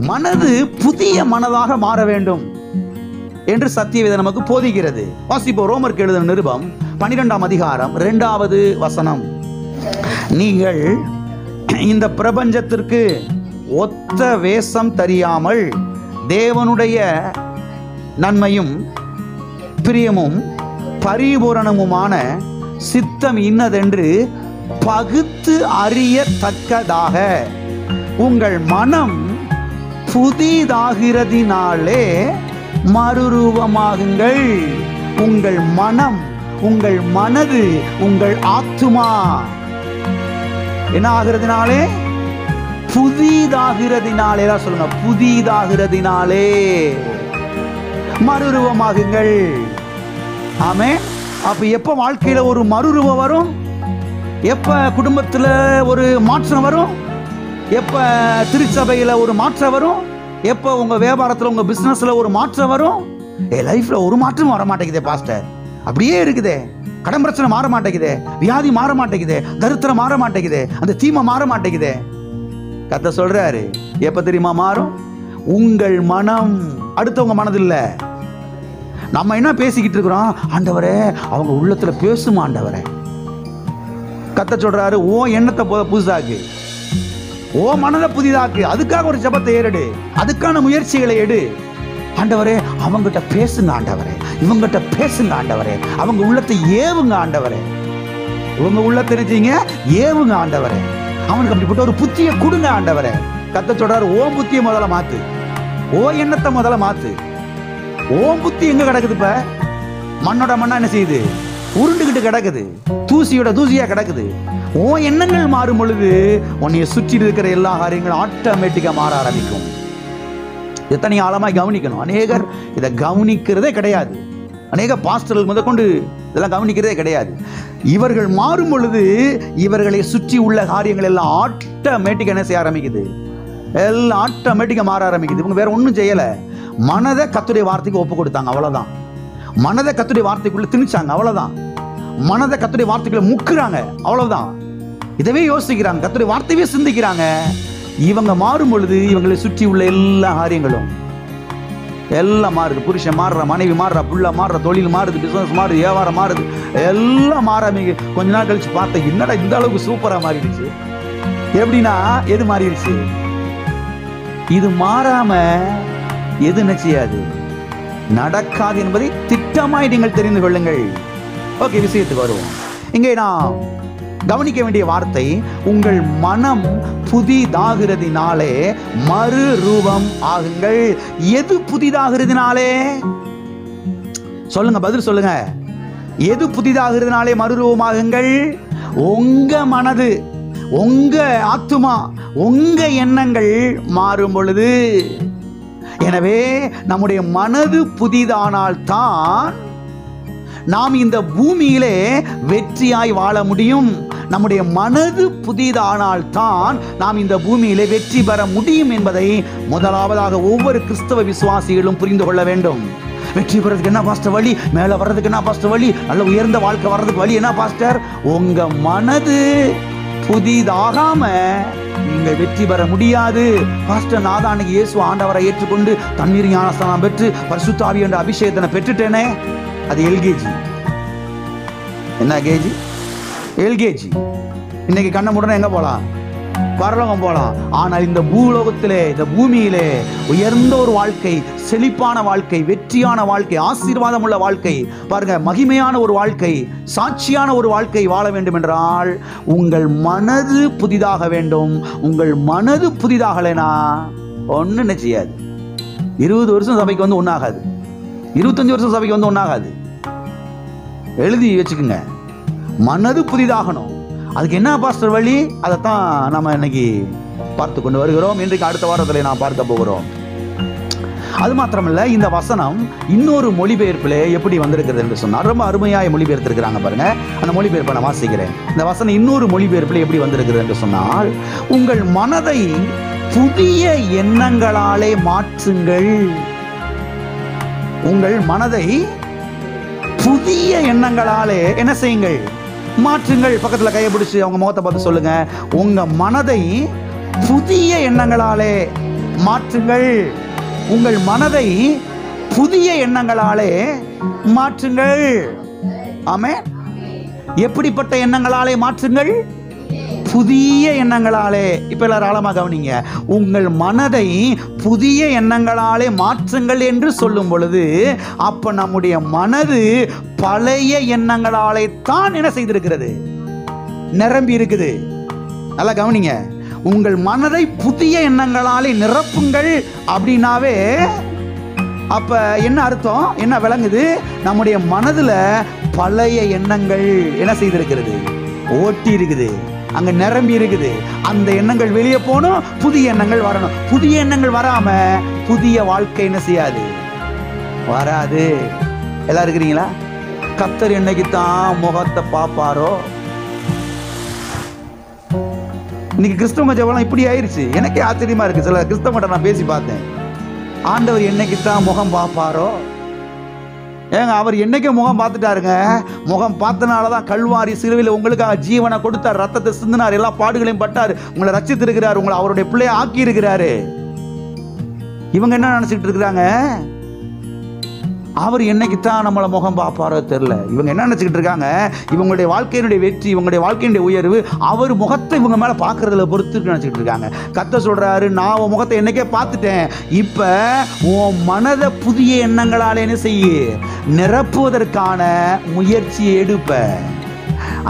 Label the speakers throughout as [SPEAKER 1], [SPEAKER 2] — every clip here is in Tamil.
[SPEAKER 1] மனது புதிய மனதாக மாற வேண்டும் என்று சத்தியவேதம் நமக்கு போதிக்கிறது. வாசிப்போம் ரோமருக்கு எழுதின நிருபம் 12ஆம் அதிகாரம் 2வது வசனம். நீங்கள் இந்த பிரபஞ்சத்திற்கு ஒத்த வேஷம் தெரியாமல் தேவனுடைய நன்மையும் பிரியமும் பரிபூரணமுமான சித்தம் இன்னதென்று பகுத்து அறியத்தக்கதாக உங்கள் மனம் புதிதாகிறதினாலே மறுரூபமாகுங்கள். உங்கள் மனம், உங்கள் மனது, உங்கள் ஆத்துமா என்ன ஆகிறதுனாலே? புதிதாகிறதினாலே. சொல்லுங்க, புதிதாகிறதினாலே மறுரூபமாகுங்கள். ஆமே. அப்ப எப்ப வாழ்க்கையில ஒரு மறுரூபம் வரும்? எப்ப குடும்பத்துல ஒரு மாற்றம் வரும்? எப்ப திருச்சபையில ஒரு மாற்றம் வரும்? எப்ப உங்க வியாபாரத்துல, உங்க பிசினஸ்ல ஒரு மாற்றம் வரும்? லைஃப்ல ஒரு மாற்றம் வர மாட்டேங்குதே பாஸ்டர், அப்படியே இருக்குதே. கடன் பிரச்சனை மாற மாட்டேங்குதே, வியாதி மாற மாட்டேங்குதே, தரித்திரம் மாற மாட்டேங்குதே, அந்த தீமை மாற மாட்டேங்குதே. கர்த்தர் சொல்றாரு, எப்ப தெரியுமா மாறும்? உங்கள் மனம், அடுத்தவங்க மனது இல்ல. நம்ம என்ன பேசிக்கிட்டு இருக்கிறோம்? ஆண்டவரே அவங்க உள்ளத்துல பேசுமா ஆண்டவரே. கர்த்தர் சொல்றாரு, ஓ எண்ணத்தை புதுசாக்கு, ஓ மனதை புதிதாக்கு. அதுக்காக ஒரு ஜெபத்தை ஏறெடு, அதுக்கான முயற்சிகளை எடு. ஆண்டவரே அவங்கிட்ட பேசுங்க ஆண்டவரே, இவங்கிட்ட பேசுங்க ஆண்டவரே, அவங்க உள்ளத்தை ஏவுங்க ஆண்டவரே, இவங்க உள்ளத்தை நினைச்சீங்க ஏவுங்க ஆண்டவரே, அவனுக்கு அப்படிப்பட்ட ஒரு புத்தியை கொடுங்க ஆண்டவரே. கர்த்தர் சொல்றாரு, ஓ புத்தியை முதல்ல மாத்து, ஓ எண்ணத்தை முதல்ல மாத்து. ஓ புத்தி எங்க கிடக்குது? இப்ப மண்ணோட மண்ணா என்ன செய்யுது? உருண்டுகிட்டு கிடக்குது, தூசியோட தூசியா கிடக்குது. ஓ எண்ணங்கள் மாறும் பொழுது உன்னைய சுற்றி இருக்கிற எல்லா காரியங்களும் ஆட்டோமேட்டிக்கா மாற ஆரம்பிக்கும். எத்தனை ஆழமா கவனிக்கணும். அநேகர் இதை கவனிக்கிறதே கிடையாது. அநேக பாஸ்டர்கள் முதற்கொண்டு இதெல்லாம் கவனிக்கிறதே கிடையாது. இவர்கள் மாறும் பொழுது இவர்களை சுற்றி உள்ள காரியங்கள் எல்லாம் ஆட்டோமேட்டிக்கா என்ன செய்ய ஆரம்பிக்குது? எல்லாம் ஆட்டோமேட்டிக்கா மாற ஆரம்பிக்குது. இவங்க வேற ஒன்றும் செய்யல. மனதை கர்த்தருடைய வார்த்தைக்கு ஒப்பு கொடுத்தாங்க, அவ்வளவுதான். மனதை கர்த்தருடைய வார்த்தைக்குள்ள திணிச்சாங்க, அவ்வளவுதான். மனதை கர்த்தருடைய வார்த்தைக்குள்ள முக்குறாங்க, அவ்வளவுதான். இதவே யோசிக்கிறாங்க, கர்த்தருடைய வார்த்தையே சிந்திக்கிறாங்க. இவங்க மாறும் பொழுது இவங்களை சுற்றி உள்ள எல்லா காரியங்களும் எல்லாம் மாறுது. புருஷன் மாறுற, மனைவி மாறுற, புள்ள மாறுற, தொழில் மாறுது, பிசினஸ் மாறுது, வியாபாரம் மாறுது, எல்லாம் மாற. கொஞ்ச நாள் கழிச்சு பார்த்தா என்னடா இந்த அளவுக்கு சூப்பரா மாறிடுச்சு. எப்படின்னா எது மாறிடுச்சு? இது மாறாம எது நிச்சயாது நடக்காது என்பதை திட்டமாய் நீங்கள் தெரிந்து கொள்ளுங்கள். ஓகே, விஷயத்துக்கு வருவோம். இங்கே நாம் கவனிக்க வேண்டிய வார்த்தை, உங்கள் மனம் புதிதாகிறதினாலே மறு ரூபம் ஆகுங்கள். எது புதிதாகிறதினாலே? சொல்லுங்க, பதில் சொல்லுங்க. எது புதிதாகிறதினாலே மறுரூபமாகுங்கள்? உங்க மனது, உங்க ஆத்துமா, உங்க எண்ணங்கள் மாறும் பொழுது. எனவே நம்முடைய மனது புதிதானால் தான் நாம் இந்த பூமியிலே வெற்றியாய் வாழ முடியும். நம்முடைய மனது புதிதானால் தான் நாம் இந்த பூமியிலே வெற்றி பெற முடியும் என்பதை முதலாவதாக ஒவ்வொரு கிறிஸ்தவ விசுவாசிகளும் புரிந்து கொள்ள வேண்டும். வெற்றி பெறதுக்கு என்ன பாஸ்டர் வழி? மேல வர்றதுக்கு என்ன பாஸ்டர் வழி? நல்ல உயர்ந்த வாழ்க்கை வர்றதுக்கு வழி என்ன பாஸ்டர்? உங்க மனது புதிதாகாம நீங்கள் வெற்றி பெற முடியாது. பாஸ்டர், நான் தான் அன்னைக்கு இயேசு ஆண்டவரை ஏற்றுக்கொண்டு தண்ணீர் ஞானஸ்நானம் பெற்று பரிசுத்த ஆவி என்ற அபிஷேகத்தை பெற்றுட்டேனே, அது எல்கேஜி. என்ன கேஜி? எல்கேஜி. இன்னைக்கு கண்ண முடனே எங்க போலாம்? பரலோகம் போலாம். ஆனால் இந்த பூலோகத்திலே, இந்த பூமியிலே உயர்ந்த ஒரு வாழ்க்கை, செழிப்பான வாழ்க்கை, வெற்றியான வாழ்க்கை, ஆசீர்வாதம் உள்ள வாழ்க்கை, பாருங்க, மகிமையான ஒரு வாழ்க்கை, சாட்சியான ஒரு வாழ்க்கை வாழ வேண்டும் என்றால் உங்கள் மனது புதிதாக வேண்டும். உங்கள் மனது புதிதாகலைனா ஒன்றும் செய்யாது. 20 வருஷம் சபைக்கு வந்து ஒன்றாகாது, 25 வருஷம் சபைக்கு வந்து ஒன்றாகாது. எழுதி வச்சுக்கோங்க. மனது புதிதாகணும். அதுக்கு என்ன பாஸ்டர் வழி? அதைத்தான் நம்ம இன்னைக்கு பார்த்து கொண்டு வருகிறோம். இன்றைக்கு அடுத்த வாரத்தில் நாம் பார்க்க போகிறோம். அது மாத்திரமல்ல, இந்த வசனம் இன்னொரு மொழிபெயர்ப்பிலே எப்படி வந்திருக்கிறது என்று சொன்னால், ரொம்ப அருமையாக மொழிபெயர்த்திருக்கிறாங்க பாருங்க. அந்த மொழிபெயர்ப்பை நான் வாசிக்கிறேன். இந்த வசனம் இன்னொரு மொழிபெயர்ப்பில் எப்படி வந்திருக்கிறது என்று சொன்னால், உங்கள் மனதை புதிய எண்ணங்களாலே மாற்றுங்கள். உங்கள் மனதை புதிய எண்ணங்களாலே என்ன செய்யுங்கள்? மாற்றுங்கள். பக்கத்துல கையை பிடிச்சு அவங்க முகத்தை பார்த்து சொல்லுங்க, உங்க மனதை புதிய எண்ணங்களாலே மாற்றுங்கள். உங்கள் மனதை புதிய எண்ணங்களாலே மாற்றுங்கள். ஆமென். எப்படிப்பட்ட எண்ணங்களாலே மாற்றுங்கள்? புதிய எண்ணங்களாலே. இப்ப எல்லாரும் ஆழமா கவனிங்க. உங்கள் மனதை புதிய எண்ணங்களாலே மாற்றுங்கள் என்று சொல்லும் பொழுது, அப்ப நம்முடைய மனது பழைய எண்ணங்களாலே தான் என்ன செய்திருக்கிறது? நிரம்பி இருக்குது. நல்லா கவனிங்க. உங்கள் மனதை புதிய எண்ணங்களாலே நிரப்புங்கள் அப்படின்னாவே அப்ப என்ன அர்த்தம், என்ன விளங்குது? நம்முடைய மனதுல பழைய எண்ணங்கள் என்ன செய்திருக்கிறது? ஓட்டி இருக்குது, அங்க நிரம்பி இருக்குது. அந்த எண்ணங்கள் வெளியே போகணும், புதிய எண்ணங்கள் வரணும். புதிய எண்ணங்கள் வராம புதிய வாழ்க்கை என்ன செய்யாது? வராது. எல்லாம் இருக்கிறீங்களா? கர்த்தர் என்னைக்கு தான் முகத்தை பார்ப்பாரோ. இன்னைக்கு கிறிஸ்தவ ஜெபம் இப்படி ஆயிருச்சு. எனக்கே ஆச்சரியமா இருக்கு. சில கிறிஸ்தவ நான் பேசி பார்த்தேன். ஆண்டவர் என்னைக்கு தான் முகம் பார்ப்பாரோ. ஏங்க, அவர் என்னைக்கு முகம் பார்த்துட்டாருங்க. முகம் பார்த்தனாலதான் கல்வாரி சிலுவையில் உங்களுக்காக ஜீவனை கொடுத்தார், ரத்தத்தை சிந்தினார், எல்லா பாடுகளையும் பட்டார், உங்களை ரட்சித்திருக்கிறார், உங்களை அவருடைய பிள்ளையை ஆக்கி இருக்கிறாரு. இவங்க என்ன நினைச்சிட்டு இருக்கிறாங்க? அவர் என்னைக்கு தான் நம்மளை முகம் பார்ப்பாரோ தெரியல. இவங்க என்ன நினைச்சுக்கிட்டு இருக்காங்க? இவங்களுடைய வாழ்க்கையினுடைய வெற்றி, இவங்களுடைய வாழ்க்கையினுடைய உயர்வு அவர் முகத்தை இவங்க மேல பார்க்கறதுல பொறுத்து நினைச்சுக்கிட்டு இருக்காங்க. கர்த்தர் சொல்றாரு, நான் உன் முகத்தை என்னைக்கே பார்த்துட்டேன், இப்ப உன் மனதை புதிய எண்ணங்களால என்ன செய்ய? நிரப்புவதற்கான முயற்சியை எடுப்ப.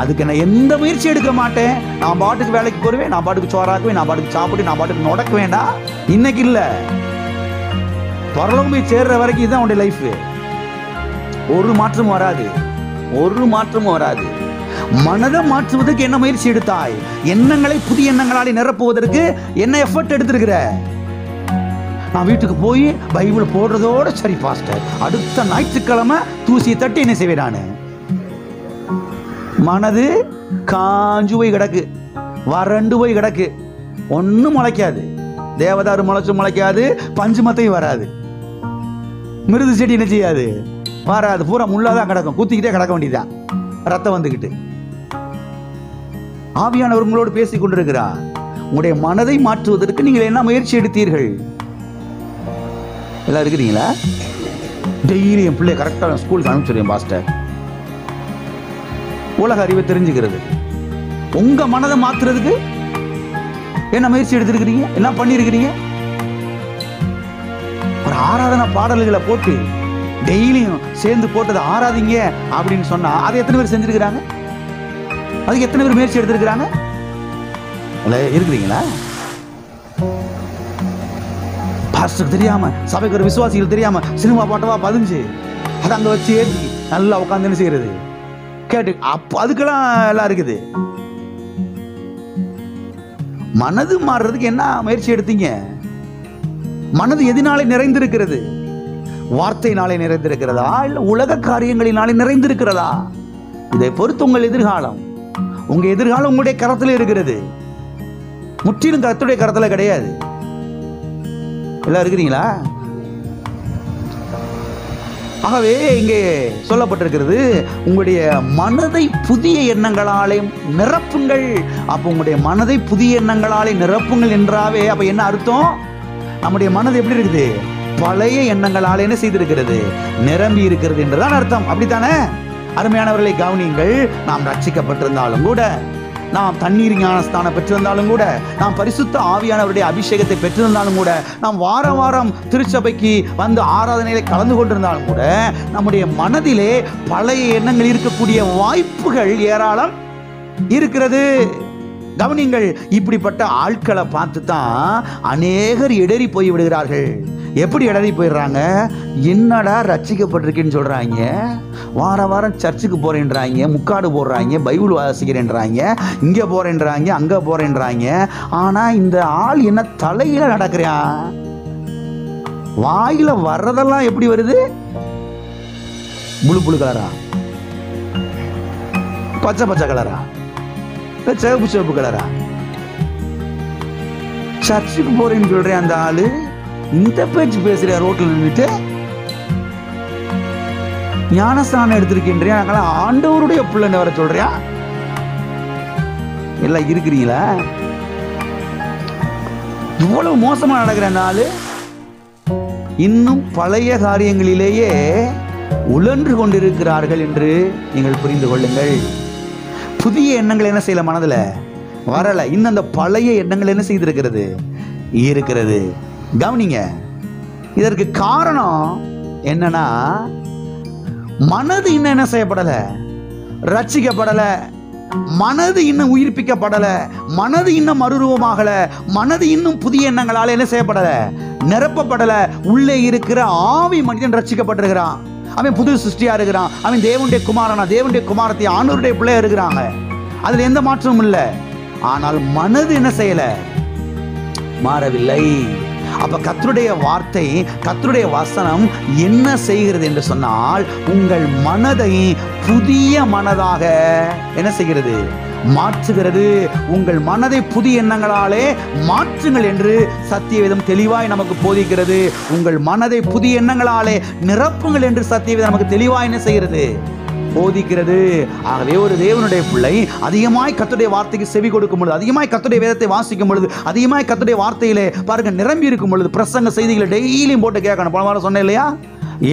[SPEAKER 1] அதுக்கு நான் எந்த முயற்சி எடுக்க மாட்டேன். நான் பாட்டுக்கு வேலைக்கு போடுவேன், நான் பாட்டுக்கு சோறாக்குவேன், நான் பாட்டுக்கு சாப்பிட்டு, நான் பாட்டுக்கு நடக்க வேண்டாம். இன்னைக்கு இல்ல, பரலோகம் போய் சேர்ற வரைக்கும் இதுதான் உன்னுடைய லைஃப். ஒரு மாற்றமும் வராது, ஒரு மாற்றமும் வராது. மனதை மாற்றுவதற்கு என்ன முயற்சி எடுத்தாய்? எண்ணங்களை புதிய எண்ணங்களால் நிரப்புவதற்கு என்ன எஃபர்ட் எடுத்திருக்கிற? நான் வீட்டுக்கு போய் பைபிள் போடுறதோட சரி பாஸ்டர், அடுத்த ஞாயிற்றுக்கிழமை தூசியை தட்டி என்ன செய்வேன்? நான் மனது காஞ்சு போய் கிடக்கு, வறண்டு போய் கிடக்கு, ஒன்னும் முளைக்காது. தேவதாரு முளைச்சும் முளைக்காது, பஞ்சு மத்தையும் வராது, மிருது செடி என்ன செய்யாது? வராது. பூரா முள்ளாதான் கிடக்கும், குத்திக்கிட்டே கிடக்க வேண்டியதான், ரத்தம் வந்துக்கிட்டு. ஆவியானவர் உங்களோடு பேசிக் கொண்டிருக்கிறார். உங்களுடைய மனதை மாற்றுவதற்கு நீங்கள் என்ன முயற்சி எடுத்தீர்கள்? எல்லாம் இருக்கிறீங்களா? டெய்லி என் பிள்ளைய கரெக்டாக ஸ்கூலுக்கு அனுப்பிச்சுடுவேன் பாஸ்டர். உலக அறிவை தெரிஞ்சுக்கிறது. உங்க மனதை மாற்றுறதுக்கு என்ன முயற்சி எடுத்திருக்கிறீங்க? என்ன பண்ணிருக்கிறீங்க? ஒரு ஆராதனை பாடல்களை போட்டு டெய்லியும் சேர்ந்து போட்டது ஆராதிங்க அப்படின்னு சொன்னா அதை எத்தனை பேர் செஞ்சிருக்கிறாங்க? அதுக்கு எத்தனை பேர் முயற்சி எடுத்திருக்கிறாங்க? இருக்கிறீங்களா? பாஸ்டருக்கு தெரியாம, சபைக்கு ஒரு விசுவாசிகள் தெரியாம சினிமா பாட்டவா பதிஞ்சு அதை அங்க வச்சு ஏற்றி நல்லா உட்காந்து என்ன செய்யறது கேட்டு, அப்ப அதுக்கெல்லாம் எல்லாம் இருக்குது. மனது மாறுறதுக்கு என்ன முயற்சி எடுத்தீங்க? மனது எதினாலே நிறைந்திருக்கிறது? வார்த்தையினாலே நிறைந்திருக்கிறதா, இல்ல உலக காரியங்களினாலே நிறைந்திருக்கிறதா? இதை பொறுத்து உங்கள் எதிர்காலம். உங்க எதிர்காலம் உங்களுடைய கரத்தில் இருக்கிறது, முற்றிலும் கர்த்தருடைய கரத்துல கிடையாது. எல்லாம் இருக்கிறீங்களா? ஆகவே இங்கே சொல்லப்பட்டிருக்கிறது, உங்களுடைய மனதை புதிய எண்ணங்களாலே நிரப்புங்கள். அப்ப உங்களுடைய மனதை புதிய எண்ணங்களாலே நிரப்புங்கள் என்றாவே அப்ப என்ன அர்த்தம்? நம்முடைய மனது எப்படி இருக்குது? பழைய எண்ணங்களால் என்ன செய்திருக்கிறது? நிரம்பி இருக்கிறது என்றுதான் அர்த்தம். அப்படித்தானே? அருமையானவர்களை கவனியுங்கள். நாம் ரட்சிக்கப்பட்டிருந்தாலும் கூட, நாம் தண்ணீர் ஞானஸ்தானம் பெற்றிருந்தாலும் கூட, நாம் பரிசுத்த ஆவியானவருடைய அபிஷேகத்தை பெற்றிருந்தாலும் கூட, நாம் வாரம் வாரம் திருச்சபைக்கு வந்து ஆராதனையில கலந்து கொண்டிருந்தாலும் கூட, நம்முடைய மனதிலே பழைய எண்ணங்கள் இருக்கக்கூடிய வாய்ப்புகள் ஏராளம் இருக்கிறது. கவனிங்கள். இப்படிப்பட்ட ஆட்களை பார்த்து தான் அநேகர் இடறி போய் விடுகிறார்கள். எப்படி இடறி போயிடுறாங்க? என்னடா ரட்சிக்கப்பட்டிருக்கேன்னு சொல்றாங்க, வார வாரம் சர்ச்சுக்கு போறேன்றாங்க, முக்காடு போடுறாங்க, பைபிள் வாசிக்கிறேன்றாங்க, இங்க போறேன்றாங்க, அங்க போறேன்றாங்க. ஆனா இந்த ஆள் என்ன தலையில நடக்கிறான்? வாயில வர்றதெல்லாம் எப்படி வருது? புளு புளு கலரா, பச்சை பச்சை கலரா, சிவப்பு சிவப்பு கலரா? சர்ச்சுக்கு போறேன்னு சொல்றேன் அந்த ஆளு, இந்த பேச்சு பேசுற ரோட்ல நின்றுட்டு ஞானஸ்தானம் எடுத்திருக்கின்றேன், ஆண்டவருடைய பிள்ளைன்னு வர சொல்றியா? எல்லாம் இருக்கிறீங்களா? இவ்வளவு மோசமா நடக்கிற நாள் இன்னும் பழைய காரியங்களிலேயே உழன்று கொண்டிருக்கிறார்கள் என்று நீங்கள் புரிந்து கொள்ளுங்கள். புதிய எண்ணங்கள் என்ன செய்யல, மனதில் வரல. இன்னும் அந்த பழைய எண்ணங்கள் என்ன செய்திருக்கிறது, இருக்கிறது. கவனிங்க, இதற்கு காரணம் என்னன்னா, மனது இன்னும் என்ன செய்யப்படல, ரட்சிக்கப்படல. மனது இன்னும் உயிர்ப்பிக்கப்படல. மனது இன்னும் மறுரூபமாகல. மனது இன்னும் புதிய எண்ணங்களால் என்ன செய்யப்படல, நிரப்பப்படல. உள்ளே இருக்கிற ஆவி மனிதன் ரட்சிக்கப்பட்டிருக்கிறான். அவன் புது சிருஷ்டியா இருக்கிறான். அவன் தேவனுடைய குமாரனா, தேவனுடைய குமாரத்தை, ஆண்டவருடைய பிள்ளையா இருக்கிறாங்க. அதுல எந்த மாற்றமும் இல்லை. ஆனால் மனது என்ன செய்யல, மாறவில்லை. அப்ப கர்த்தருடைய வார்த்தை, கர்த்தருடைய வசனம் என்ன செய்கிறது என்று சொன்னால், உங்கள் மனதை புதிய மனதாக என்ன செய்கிறது, மாற்றுகிறது. உங்கள் மனதை புதிய எண்ணங்களாலே மாற்றுங்கள் என்று சத்தியவேதம் தெளிவாய் நமக்கு போதிக்கிறது. உங்கள் மனதை புதிய எண்ணங்களாலே நிரப்புங்கள் என்று சத்தியவேதம் நமக்கு தெளிவாய் என்ன செய்கிறது, போதிக்கிறது. ஆகவே ஒரு தேவனுடைய பிள்ளை அதிகமாய் கர்த்தருடைய வார்த்தைக்கு செவி கொடுக்கும் பொழுது, அதிகமாய் கர்த்தருடைய வேதத்தை வாசிக்கும் பொழுது, அதிகமாய் கர்த்தருடைய வார்த்தையிலே பாருங்க நிரம்பி இருக்கும் பொழுது, பிரசங்க செய்திகளை டெய்லியும் போட்டு கேட்கணும். போன வாரம் சொன்னேன் இல்லையா,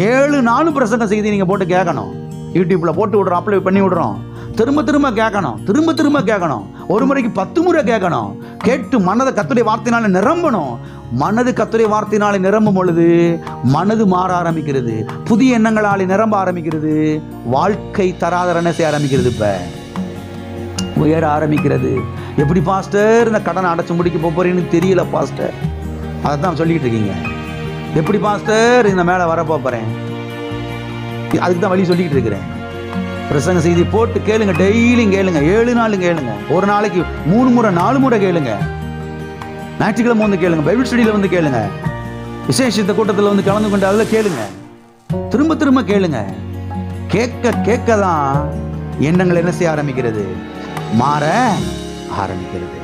[SPEAKER 1] 7 நாளும் பிரசங்க செய்தி நீங்க போட்டு கேட்கணும். யூடியூப்ல போட்டு விடுறோம், அப்ளை பண்ணி விடுறோம். திரும்ப திரும்ப கேட்கணும், திரும்ப திரும்ப கேட்கணும். ஒரு முறைக்கு 10 முறை கேட்கணும். கேட்டு மனதை கர்த்தருடைய வார்த்தையினால நிரம்பணும். மனது கர்த்தருடைய வார்த்தையினாலே நிரம்பும் பொழுது மனது மாற ஆரம்பிக்கிறது, புதிய எண்ணங்களாலே நிரம்ப ஆரம்பிக்கிறது. வாழ்க்கை தராதரனை செய்ய ஆரம்பிக்கிறது, இப்ப உயர ஆரம்பிக்கிறது. எப்படி பாஸ்டர் இந்த கடனை அடைச்சு முடிக்க போறீன்னு தெரியல பாஸ்டர், அதைத்தான் சொல்லிட்டு இருக்கீங்க. எப்படி பாஸ்டர் இந்த மேலே வர போறேன், அதுக்கு தான் வழி சொல்லிக்கிட்டு இருக்கிறேன். பிரசங்க செய்தி போட்டு கேளுங்க, டெய்லியும் கேளுங்க, 7 நாளும் கேளுங்க. ஒரு நாளைக்கு 3 முறை 4 முறை கேளுங்க. ஞாயிற்றுக்கிழமை வந்து கேளுங்க, பைபிள் ஸ்டடியில் வந்து கேளுங்க, விசேஷித்த கூட்டத்தில் வந்து கலந்து கொண்டு அதில் கேளுங்க. திரும்ப திரும்ப கேளுங்க. கேட்க கேட்க தான் எண்ணங்கள் என்ன செய்ய ஆரம்பிக்கிறது, மாற ஆரம்பிக்கிறது.